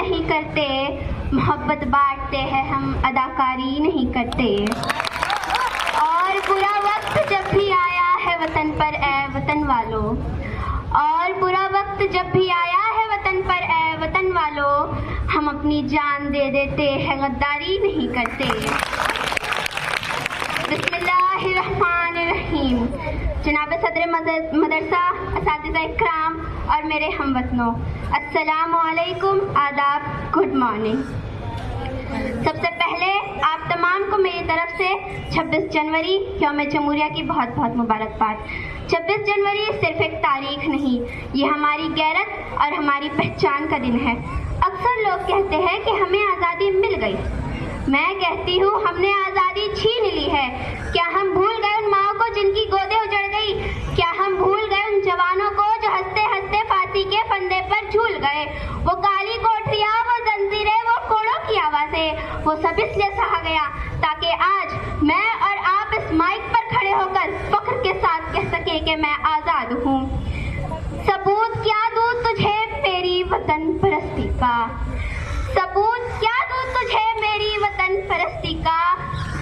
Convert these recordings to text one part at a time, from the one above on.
نہیں کرتے, محبت بانٹتے ہیں ہم, اداکاری نہیں کرتے. اور برا وقت جب بھی آیا ہے وطن پر اے وطن والو, اور برا وقت جب بھی آیا ہے وطن پر اے وطن والو, ہم اپنی جان دے دیتے ہیں, غداری نہیں کرتے. بسم اللہ الرحمن الرحیم. جناب صدر مدرسہ, اساتذہ اکرام اور میرے ہم وطنوں, السلام علیکم, آداب, گڈ مارننگ. سب سے پہلے آپ تمام کو میری طرف سے 26 جنوری یوم جمہوریہ کی بہت بہت مبارکباد. 26 جنوری صرف ایک تاریخ نہیں, یہ ہماری غیرت اور ہماری پہچان کا دن ہے. اکثر لوگ کہتے ہیں کہ ہمیں آزادی مل گئی. میں کہتی ہوں ہم نے آزادی چھین لی ہے. کیا ہم بھول گئے ان ماؤں کو جن کی گودیں اجڑ گئی؟ کیا ہم بھول گئے ان جوانوں کو جو ہنستے ہنستے پھانسی کے پھندے پر جھول گئے؟ وہ کالی کوٹریاں, وہ زنجیریں, وہ کوڑوں کی آوازیں, وہ سب اس لیے سہا گیا تاکہ آج میں اور آپ اس مائک پر کھڑے ہو کر فخر کے ساتھ کہہ سکیں کہ میں آزاد ہوں. ثبوت کیا دوں تجھے میری وطن پرستی کا, ثبوت کیا دوں تجھے میری وطن پرستی کا,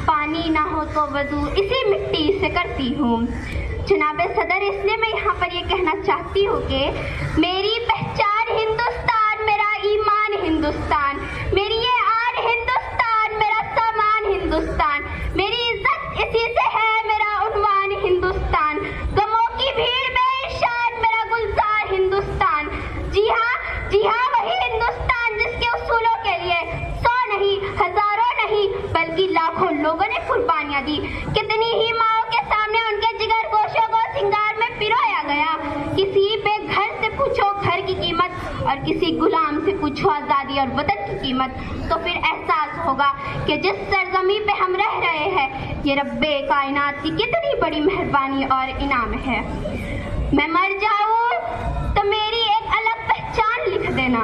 پانی نہ ہو تو وضو اسی مٹی سے کرتی ہوں. جناب صدر, اس لیے میں یہاں پر یہ کہنا چاہتی ہوں کہ میری پہچان ہندوستان, میرا ایمان ہندوستان, میری یہ آن ہندوستان, میرا سامان ہندوستان, میری عزت اسی سے ہے, میرا عنوان ہندوستان, غموں کی بھیڑ میں شان, میرا گلزار ہندوستان. جی ہاں وہی ہندوستان جس کے اصولوں کے لیے 100 نہیں, ہزاروں نہیں, بلکہ لاکھوں لوگوں نے قربانیاں دی. کتنی ہی ماؤں کے سامنے ان کے جگر گوشوں کو سنگار میں پرویا گیا. کسی بے گھر سے پوچھو گھر کی قیمت, اور کسی غلام سے پوچھو آزادی اور وطن کی قیمت, تو پھر احساس ہوگا کہ جس سرزمین پہ ہم رہ رہے ہیں یہ رب کائنات کی کتنی بڑی مہربانی اور انعام ہے. میں مر جاؤں تو میری ایک الگ پہچان لکھ دینا,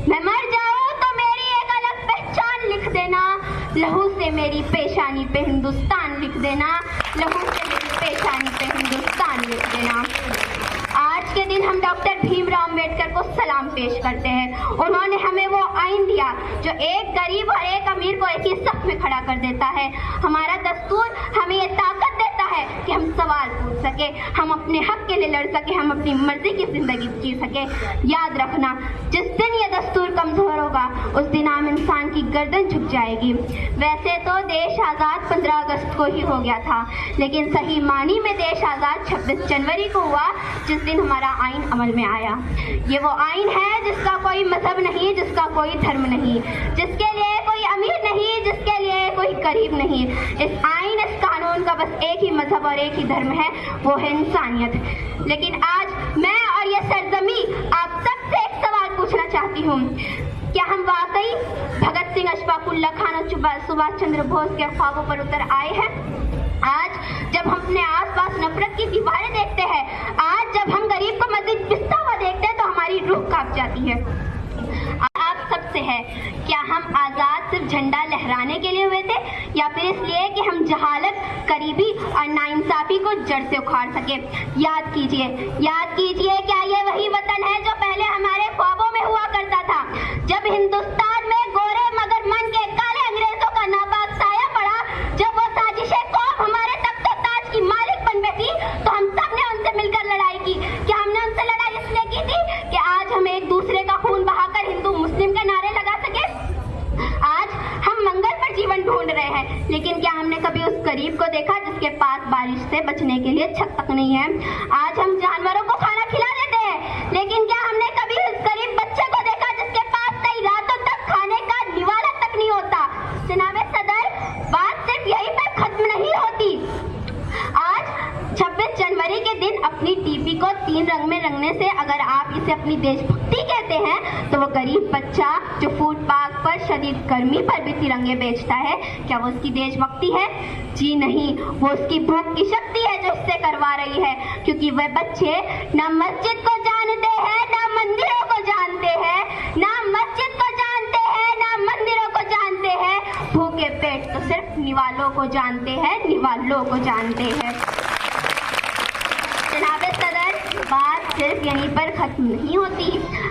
میں مر جاؤں تو میری ایک الگ پہچان لکھ دینا, لہو سے میری پیشانی پہ ہندوستان لکھ دینا, لہو سے میری پیشانی پہ ہندوستان لکھ دینا. آج کے دن ہم ڈاکٹر بھیم راؤ امبیڈکر کو سلام پیش کرتے ہیں. انہوں نے ہمیں وہ آئین دیا جو ایک غریب اور ایک امیر کو ایک ہی صف میں کھڑا کر دیتا ہے. ہمارا دستور ہمیں یہ طاقت دیتا ہے کہ ہم سوال پوچھ سکیں, ہم اپنے حق کے لیے لڑ سکیں, ہم اپنی مرضی کی زندگی جی سکیں. یاد رکھنا, جس دن یہ دستور کمزور ہوگا اس دن عام انسان کی گردن جھک جائے گی. ویسے تو دیش آزاد 15 اگست کو ہی ہو گیا تھا, لیکن صحیح معنی میں دیش آزاد 26 جنوری کو ہوا جس دن ہمارا آئین عمل میں آیا. یہ وہ آئین ہے جس کا کوئی مذہب نہیں, جس کا کوئی دھرم نہیں, جس کے لیے کوئی امیر نہیں, جس کے لیے کوئی غریب نہیں. اس آئین, اس قانون کا بس ایک ہی مذہب اور ایک ہی دھرم ہے, وہ ہے انسانیت. لیکن آج میں اور یہ سرزمین آپ سب سے ایک سوال پوچھنا چاہتی ہوں. کیا ہم واقعی بھگت سنگھ, اشفاق اللہ خان اور سبھاش چندر بوس کے خوابوں پر اتر آئے ہیں؟ آج جب ہم اپنے آس پاس نفرت کی دیواریں دیکھتے ہیں, آج جب ہم غریب کو مسجد پستا ہوا دیکھتے ہیں تو ہماری روح کانپ جاتی ہے. آپ سب سے ہے, کیا ہم آزاد صرف جھنڈا لہرانے کے لیے ہوئے تھے, یا پھر اس لیے کہ ہم جہالت, غریبی اور ناانصافی کو جڑ سے اکھاڑ سکیں؟ یاد کیجئے, کیا یہ وہی وطن ہے جو پہلے ہمارے خوابوں میں ہوا کرتا تھا؟ جب ہندوستان میں گورے مگر من کے کالے انگریزوں کا ناپاک سایہ پڑا, جب وہ سازشیں قوم ہمارے تخت و تاج کی مالک بن بیٹھی, تو ہم سب نے ان سے مل کر لڑائی کی. کیا ہم نے ان سے لڑائی اس لیے کی تھی کہ آج ہم ایک دوسرے کا خون بہا کر ہندو مسلم کے نعرے لگا سکے؟ آج ہم منگل پر جیون ڈھونڈ رہے ہیں, لیکن کیا ہم نے کبھی اس غریب کو دیکھا جس کے پاس بارش سے بچنے کے لیے چھت تک نہیں ہے؟ آج ہم جانوروں کو کھانا کھلا دیتے ہیں, لیکن کیا ہم نے کبھی اس غریب بچے کو دیکھا جس کے پاس کئی راتوں تک کھانے کا نوالا تک نہیں ہوتا؟ جناب صدر, بات صرف یہی پر ختم نہیں ہوتی. آج 26 جنوری کے دن اپنی ٹی پی کو 3 رنگ میں رنگنے سے اگر آپ اسے اپنی دیش بھکتی کہتے ہیں, تو وہ غریب بچہ جو فوڈ پارک پر شدید گرمی پر بھی ترنگے بیچتا ہے, کیا وہ اس کی دیش بھکتی ہے؟ جی نہیں, وہ اس کی بھوک کی شکتی ہے جو اس سے کروا رہی ہے, کیونکہ وہ بچے نہ مسجد کو جانتے ہیں, نہ مندروں کو جانتے ہیں, نہ مسجد کو جانتے ہیں, نہ مندروں کو جانتے ہیں. بھوکے پیٹ تو صرف نوالوں کو جانتے ہیں, نوالوں کو جانتے ہیں. جناب صدر, بات صرف یہیں پر ختم نہیں ہوتی.